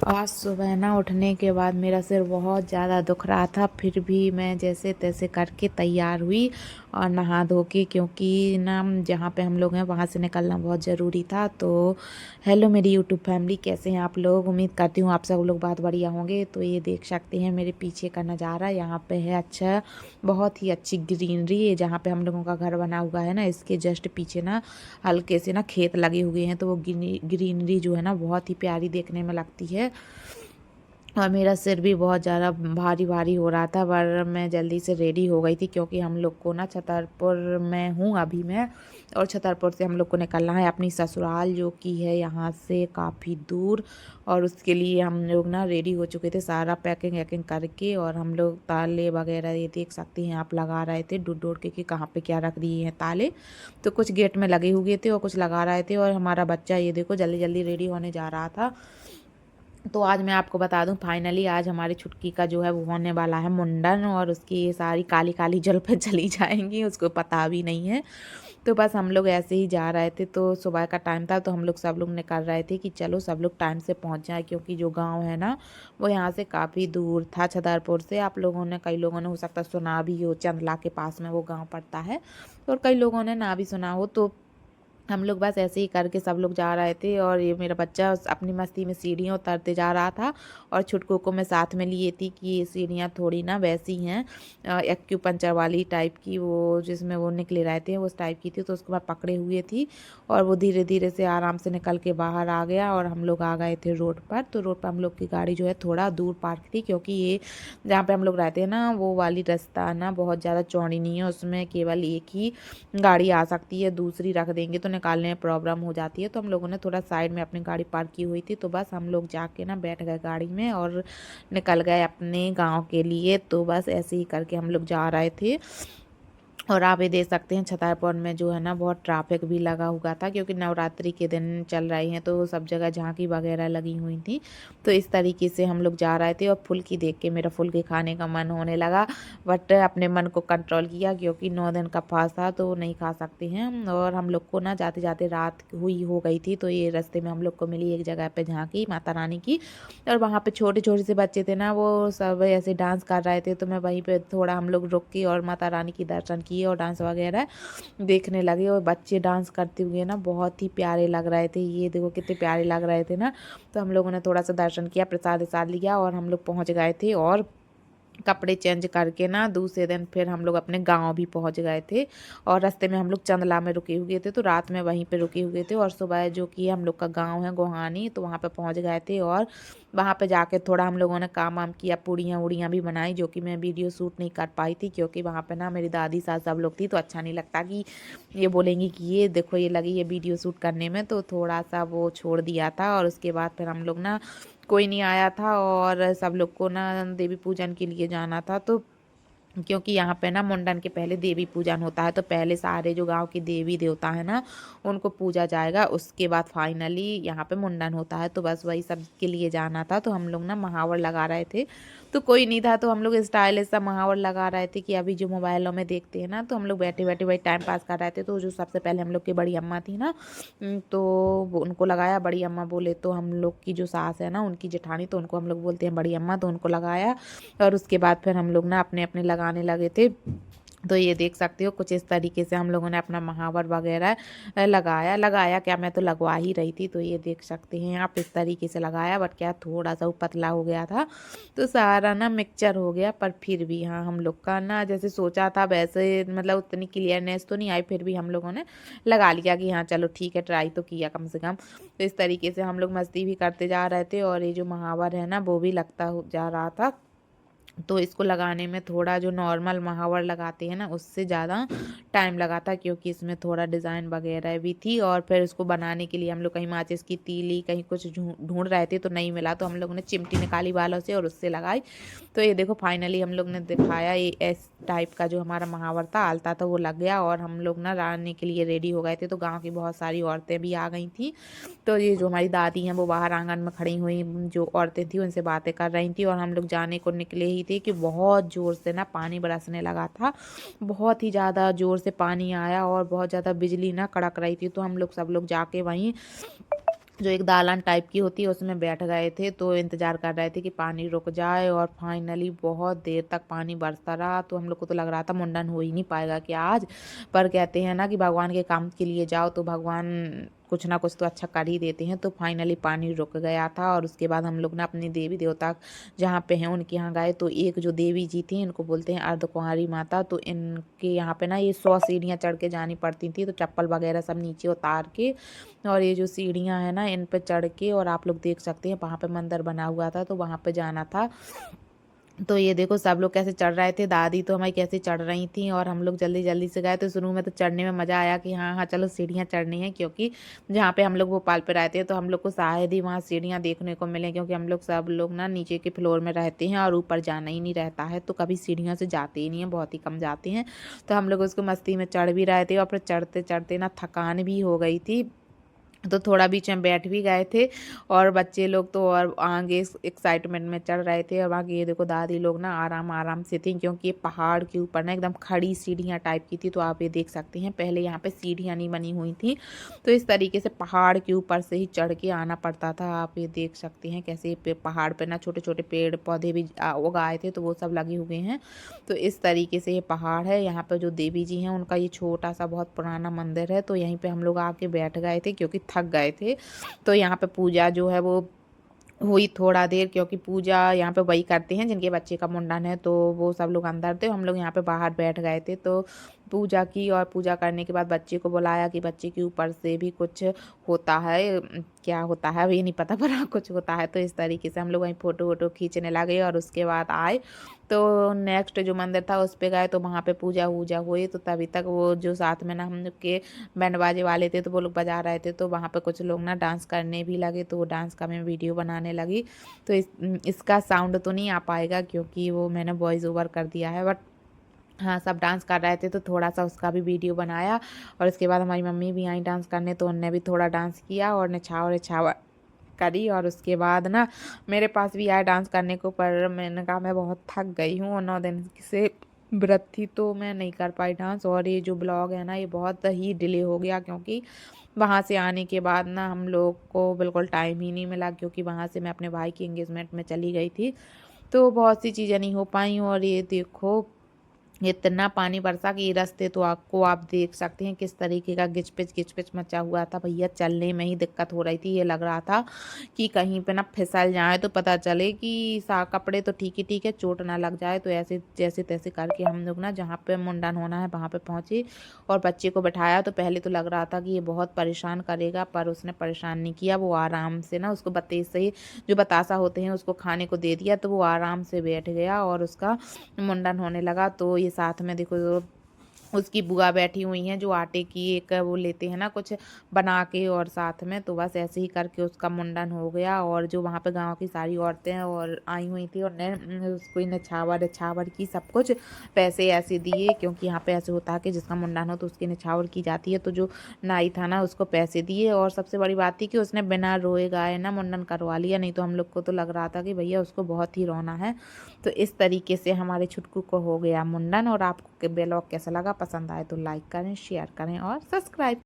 आज सुबह ना उठने के बाद मेरा सिर बहुत ज़्यादा दुख रहा था, फिर भी मैं जैसे तैसे करके तैयार हुई और नहा धो के, क्योंकि ना जहाँ पे हम लोग हैं वहाँ से निकलना बहुत ज़रूरी था। तो हेलो मेरी यूट्यूब फैमिली, कैसे हैं आप लोग? उम्मीद करती हूँ आप सब लोग बहुत बढ़िया होंगे। तो ये देख सकते हैं मेरे पीछे का नज़ारा, यहाँ पे है अच्छा, बहुत ही अच्छी ग्रीनरी है। जहाँ पे हम लोगों का घर बना हुआ है ना, इसके जस्ट पीछे ना हल्के से ना खेत लगे हुए हैं, तो वो ग्रीनरी जो है ना बहुत ही प्यारी देखने में लगती है। और मेरा सिर भी बहुत ज़्यादा भारी भारी हो रहा था, पर मैं जल्दी से रेडी हो गई थी, क्योंकि हम लोग को ना छतरपुर में हूँ अभी मैं, और छतरपुर से हम लोग को निकलना है अपनी ससुराल, जो कि है यहाँ से काफ़ी दूर। और उसके लिए हम लोग ना रेडी हो चुके थे, सारा पैकिंग वैकिंग करके। और हम लोग ताले वगैरह ये देख सकते हैं आप, लगा रहे थे ढूंढ ढूंढ के कि कहाँ पे क्या रख दिए हैं ताले। तो कुछ गेट में लगे हुए थे और कुछ लगा रहे थे। और हमारा बच्चा ये देखो जल्दी जल्दी रेडी होने जा रहा था। तो आज मैं आपको बता दूं, फाइनली आज हमारी छुटकी का जो है वो होने वाला है मुंडन, और उसकी ये सारी काली काली जुल्फें चली जाएंगी, उसको पता भी नहीं है। तो बस हम लोग ऐसे ही जा रहे थे, तो सुबह का टाइम था, तो हम लोग सब लोग निकल रहे थे कि चलो सब लोग टाइम से पहुंच जाए, क्योंकि जो गांव है ना वो यहाँ से काफ़ी दूर था छतरपुर से। आप लोगों ने, कई लोगों ने हो सकता है सुना भी हो, चंदला के पास में वो गाँव पड़ता है, और कई लोगों ने ना भी सुना हो। तो हम लोग बस ऐसे ही करके सब लोग जा रहे थे, और ये मेरा बच्चा अपनी मस्ती में सीढ़ियाँ उतरते जा रहा था, और छुटकू को मैं साथ में लिए थी कि ये सीढ़ियाँ थोड़ी ना वैसी हैं एक्यूपंचर वाली टाइप की, वो जिसमें वो निकले रहते हैं उस टाइप की थी। तो उसको मैं पकड़े हुए थी, और वो धीरे धीरे से आराम से निकल के बाहर आ गया, और हम लोग आ गए थे रोड पर। तो रोड पर हम लोग की गाड़ी जो है थोड़ा दूर पार्क थी, क्योंकि ये जहाँ पे हम लोग रहते हैं ना वो वाली रास्ता ना बहुत ज़्यादा चौड़ी नहीं है, उसमें केवल एक ही गाड़ी आ सकती है, दूसरी रख देंगे तो निकालने में प्रॉब्लम हो जाती है। तो हम लोगों ने थोड़ा साइड में अपनी गाड़ी पार्क की हुई थी, तो बस हम लोग जाके ना बैठ गए गाड़ी में और निकल गए अपने गांव के लिए। तो बस ऐसे ही करके हम लोग जा रहे थे। और आप ये देख सकते हैं छतरपुर में जो है ना बहुत ट्रैफिक भी लगा हुआ था, क्योंकि नवरात्रि के दिन चल रहे हैं, तो सब जगह झांकी वगैरह लगी हुई थी। तो इस तरीके से हम लोग जा रहे थे, और फुल्की देख के मेरा फुल्की खाने का मन होने लगा, बट अपने मन को कंट्रोल किया, क्योंकि 9 दिन का फास्ट था तो नहीं खा सकते हैं। और हम लोग को ना जाते जाते रात हुई हो गई थी, तो ये रास्ते में हम लोग को मिली एक जगह पे झांकी माता रानी की, और वहाँ पे छोटे छोटे से बच्चे थे ना, वो सब ऐसे डांस कर रहे थे। तो मैं वहीं पे थोड़ा, हम लोग रुक के और माता रानी की दर्शन किए और डांस वगैरह देखने लगे। और बच्चे डांस करते हुए ना बहुत ही प्यारे लग रहे थे, ये देखो कितने प्यारे लग रहे थे ना। तो हम लोगों ने थोड़ा सा दर्शन किया, प्रसाद वसाद लिया, और हम लोग पहुँच गए थे। और कपड़े चेंज करके ना दूसरे दिन फिर हम लोग अपने गांव भी पहुंच गए थे। और रास्ते में हम लोग चंदला में रुके हुए थे, तो रात में वहीं पे रुके हुए थे, और सुबह जो कि हम लोग का गांव है गोहानी, तो वहाँ पे पहुंच गए थे। और वहाँ पे जाके थोड़ा हम लोगों ने काम वाम किया, पूड़ियाँ उड़ियाँ भी बनाई, जो कि मैं वीडियो शूट नहीं कर पाई थी, क्योंकि वहाँ पे ना मेरी दादी सास सब लोग थी, तो अच्छा नहीं लगता कि ये बोलेंगी कि ये देखो ये लगी है वीडियो शूट करने में, तो थोड़ा सा वो छोड़ दिया था। और उसके बाद फिर हम लोग ना, कोई नहीं आया था, और सब लोग को ना देवी पूजन के लिए जाना था। तो क्योंकि यहाँ पे ना मुंडन के पहले देवी पूजन होता है, तो पहले सारे जो गांव के देवी देवता है ना उनको पूजा जाएगा, उसके बाद फाइनली यहाँ पे मुंडन होता है। तो बस वही सब के लिए जाना था, तो हम लोग ना महावर लगा रहे थे, तो कोई नहीं था, तो हम लोग स्टाइलिश सा महावर लगा रहे थे कि अभी जो मोबाइलों में देखते हैं ना, तो हम लोग बैठे बैठे वही टाइम पास कर रहे थे। तो जो सबसे पहले हम लोग की बड़ी अम्मा थी ना, तो वो उनको लगाया, बड़ी अम्मा बोले तो हम लोग की जो सास है ना उनकी जेठानी, तो उनको हम लोग बोलते हैं बड़ी अम्मा, तो उनको लगाया। और उसके बाद फिर हम लोग ना अपने अपने लगाने लगे थे। तो ये देख सकते हो कुछ इस तरीके से हम लोगों ने अपना महावर वगैरह लगाया, लगाया क्या, मैं तो लगवा ही रही थी। तो ये देख सकते हैं आप, इस तरीके से लगाया, बट क्या थोड़ा सा वो पतला हो गया था, तो सारा ना मिक्सचर हो गया। पर फिर भी हाँ, हम लोग का ना जैसे सोचा था वैसे, मतलब उतनी क्लियरनेस तो नहीं आई, फिर भी हम लोगों ने लगा लिया कि हाँ चलो ठीक है, ट्राई तो किया कम से कम। तो इस तरीके से हम लोग मस्ती भी करते जा रहे थे, और ये जो महावर है ना वो भी लगता जा रहा था। तो इसको लगाने में थोड़ा, जो नॉर्मल महावर लगाते हैं ना उससे ज़्यादा टाइम लगा था, क्योंकि इसमें थोड़ा डिज़ाइन वगैरह भी थी। और फिर इसको बनाने के लिए हम लोग कहीं माचिस की तीली, कहीं कुछ ढूंढ रहे थे, तो नहीं मिला, तो हम लोगों ने चिमटी निकाली बालों से और उससे लगाई। तो ये देखो फाइनली हम लोग ने दिखाया, ये एस टाइप का जो हमारा महावर था आलता था वो लग गया। और हम लोग ना रानी के लिए रेडी हो गए थे, तो गाँव की बहुत सारी औरतें भी आ गई थी। तो ये जो हमारी दादी हैं वो बाहर आंगन में खड़ी हुई, जो औरतें थी उनसे बातें कर रही थी, और हम लोग जाने को निकले ही थे कि बहुत ज़ोर से ना पानी बरसने लगा था, बहुत ही ज़्यादा ज़ोर से पानी आया, और बहुत ज़्यादा बिजली ना कड़क रही थी। तो हम लोग सब लोग जाके वहीं जो एक दालान टाइप की होती है उसमें बैठ गए थे। तो इंतज़ार कर रहे थे कि पानी रुक जाए, और फाइनली बहुत देर तक पानी बरसता रहा। तो हम लोग को तो लग रहा था मुंडन हो ही नहीं पाएगा क्या आज। पर कहते हैं ना कि भगवान के काम के लिए जाओ तो भगवान कुछ ना कुछ तो अच्छा कर ही देते हैं। तो फाइनली पानी रुक गया था, और उसके बाद हम लोग ना अपने देवी देवता जहाँ पे हैं उनके यहाँ गए। तो एक जो देवी जी थी, इनको बोलते हैं अर्धकुंवारी माता। तो इनके यहाँ पे ना ये 100 सीढ़ियाँ चढ़ के जानी पड़ती थी। तो चप्पल वगैरह सब नीचे उतार के, और ये जो सीढ़ियाँ हैं ना इन पे चढ़ के, और आप लोग देख सकते हैं वहाँ पे मंदिर बना हुआ था तो वहाँ पे जाना था। तो ये देखो सब लोग कैसे चढ़ रहे थे, दादी तो हमारी कैसे चढ़ रही थी, और हम लोग जल्दी जल्दी से गए। तो शुरू में तो चढ़ने में मज़ा आया कि हाँ हाँ चलो सीढ़ियाँ चढ़नी है, क्योंकि जहाँ पे हम लोग भोपाल पे रहते हैं तो हम लोग को शायद ही वहाँ सीढ़ियाँ देखने को मिले, क्योंकि हम लोग सब लोग ना नीचे के फ्लोर में रहते हैं और ऊपर जाना ही नहीं रहता है। तो कभी सीढ़ियों से जाते ही नहीं है, बहुत ही कम जाते हैं। तो हम लोग उसको मस्ती में चढ़ भी रहे थे, और फिर चढ़ते चढ़ते ना थकान भी हो गई थी। तो थोड़ा बीच में बैठ भी गए थे, और बच्चे लोग तो और आगे एक्साइटमेंट में चढ़ रहे थे। और बाकी ये देखो दादी लोग ना आराम आराम से थी, क्योंकि ये पहाड़ के ऊपर ना एकदम खड़ी सीढ़ियाँ टाइप की थी। तो आप ये देख सकते हैं पहले यहाँ पे सीढ़ियाँ नहीं बनी हुई थी, तो इस तरीके से पहाड़ के ऊपर से ही चढ़ के आना पड़ता था। आप ये देख सकते हैं कैसे पहाड़ पे ना छोटे छोटे पेड़ पौधे भी उगाए थे, तो वो सब लगे हुए हैं। तो इस तरीके से ये पहाड़ है। यहाँ पे जो देवी जी हैं उनका ये छोटा सा बहुत पुराना मंदिर है। तो यहीं पे हम लोग आके बैठ गए थे, क्योंकि थक गए थे। तो यहाँ पे पूजा जो है वो हुई थोड़ा देर, क्योंकि पूजा यहाँ पे वही करते हैं जिनके बच्चे का मुंडन है। तो वो सब लोग अंदर थे, हम लोग यहाँ पे बाहर बैठ गए थे। तो पूजा की, और पूजा करने के बाद बच्चे को बुलाया कि बच्चे के ऊपर से भी कुछ होता है, क्या होता है ये नहीं पता, पर हाँ कुछ होता है। तो इस तरीके से हम लोग वहीं फ़ोटो वोटो खींचने लगे, और उसके बाद आए। तो नेक्स्ट जो मंदिर था उस पे गए, तो वहाँ पे पूजा वूजा हुई। तो तभी तक वो जो साथ में ना हम लोग के बैंड बाजे वाले थे, तो वो लोग बजा रहे थे। तो वहाँ पे कुछ लोग ना डांस करने भी लगे, तो वो डांस का मैं वीडियो बनाने लगी। तो इसका साउंड तो नहीं आ पाएगा, क्योंकि वो मैंने वॉइस ओवर कर दिया है, बट हाँ सब डांस कर रहे थे तो थोड़ा सा उसका भी वीडियो बनाया। और उसके बाद हमारी मम्मी भी आई डांस करने, तो उनने भी थोड़ा डांस किया और निछावर निछावर करी। और उसके बाद ना मेरे पास भी आया डांस करने को, पर मैंने कहा मैं बहुत थक गई हूँ, और 9 दिन से व्रत थी, तो मैं नहीं कर पाई डांस। और ये जो ब्लॉग है ना ये बहुत ही डिले हो गया, क्योंकि वहाँ से आने के बाद ना हम लोग को बिल्कुल टाइम ही नहीं मिला, क्योंकि वहाँ से मैं अपने भाई की एंगेजमेंट में चली गई थी। तो बहुत सी चीज़ें नहीं हो पाई। और ये देखो इतना पानी बरसा कि ये रास्ते तो आपको आप देख सकते हैं किस तरीके का गिच पिच मचा हुआ था। भैया चलने में ही दिक्कत हो रही थी, ये लग रहा था कि कहीं पे ना फिसल जाए तो पता चले कि सा कपड़े तो ठीक है चोट ना लग जाए। तो ऐसे जैसे तैसे करके हम लोग ना जहाँ पे मुंडन होना है वहाँ पे पहुँचे, और बच्चे को बैठाया। तो पहले तो लग रहा था कि ये बहुत परेशान करेगा, पर उसने परेशान नहीं किया। वो आराम से ना उसको बतेज से ही जो बतासा होते हैं उसको खाने को दे दिया, तो वो आराम से बैठ गया और उसका मुंडन होने लगा। तो ये साथ में देखो उसकी बुआ बैठी हुई हैं, जो आटे की एक वो लेते हैं ना कुछ बना के, और साथ में तो बस ऐसे ही करके उसका मुंडन हो गया। और जो वहाँ पे गांव की सारी औरतें और आई हुई थी, उन्होंने उसको निछावर निछावर की सब कुछ पैसे ऐसे दिए, क्योंकि यहाँ पे ऐसे होता है कि जिसका मुंडन हो तो उसकी निछावर की जाती है। तो जो नाई था ना उसको पैसे दिए, और सबसे बड़ी बात थी कि उसने बिना रोए गाए ना मुंडन करवा लिया। नहीं तो हम लोग को तो लग रहा था कि भैया उसको बहुत ही रोना है। तो इस तरीके से हमारे छुटकू को हो गया मुंडन। और आपको ब्लॉग कैसा लगा, पसंद आए तो लाइक करें, शेयर करें और सब्सक्राइब